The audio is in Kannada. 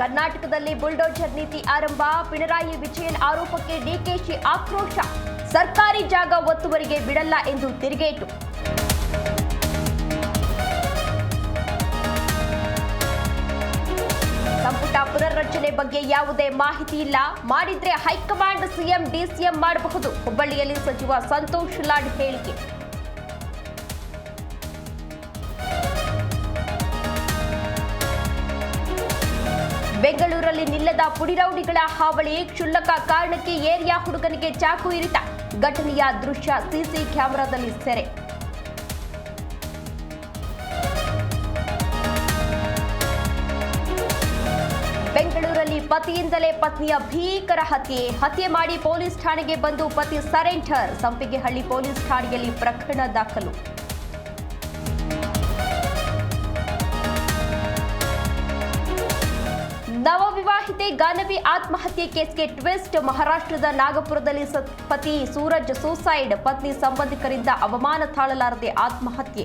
ಕರ್ನಾಟಕದಲ್ಲಿ ಬುಲ್ಡೋಜರ್ ನೀತಿ ಆರಂಭ, ಪಿಣರಾಯಿ ವಿಜಯನ್ ಆರೋಪಕ್ಕೆ ಡಿಕೆಶಿ ಆಕ್ರೋಶ, ಸರ್ಕಾರಿ ಜಾಗ ಒತ್ತುವರಿಗೆ ಬಿಡಲ್ಲ ಎಂದು ತಿರುಗೇಟು. ಸಂಪುಟ ಪುನರ್ರಚನೆ ಬಗ್ಗೆ ಯಾವುದೇ ಮಾಹಿತಿ ಇಲ್ಲ, ಮಾಡಿದ್ರೆ ಹೈಕಮಾಂಡ್ ಸಿಎಂ ಡಿಸಿಎಂ ಮಾಡಬಹುದು. ಹುಬ್ಬಳ್ಳಿಯಲ್ಲಿ ಸಚಿವ ಸಂತೋಷ್ ಲಾಡ್ ಹೇಳಿಕೆ. ಬೆಂಗಳೂರಲ್ಲಿ ನಿಲ್ಲದ ಪುಡಿರೌಡಿಗಳ ಹಾವಳಿ, ಕ್ಷುಲ್ಲಕ ಕಾರಣಕ್ಕೆ ಏರಿಯಾ ಹುಡುಗನಿಗೆ ಚಾಕು ಇರಿತ. ಘಟನೆಯ ದೃಶ್ಯ ಸಿಸಿ ಕ್ಯಾಮೆರಾದಲ್ಲಿ ಸೆರೆ. ಬೆಂಗಳೂರಲ್ಲಿ ಪತಿಯಿಂದಲೇ ಪತ್ನಿಯ ಭೀಕರ ಹತ್ಯೆ ಮಾಡಿ ಪೊಲೀಸ್ ಠಾಣೆಗೆ ಬಂದು ಪತಿ ಸರೆಂಡರ್. ಸಂಪಿಗೆಹಳ್ಳಿ ಪೊಲೀಸ್ ಠಾಣೆಯಲ್ಲಿ ಪ್ರಕರಣ ದಾಖಲು. ನವವಿವಾಹಿತೆ ಗಾನವಿ ಆತ್ಮಹತ್ಯೆ ಕೇಸ್ಗೆ ಟ್ವಿಸ್ಟ್. ಮಹಾರಾಷ್ಟ್ರದ ನಾಗಪುರದಲ್ಲಿ ಪತಿ ಸೂರಜ್ ಸೂಸೈಡ್, ಪತ್ನಿ ಸಂಬಂಧಿಕರಿಂದ ಅವಮಾನ ತಾಳಲಾರದೆ ಆತ್ಮಹತ್ಯೆ.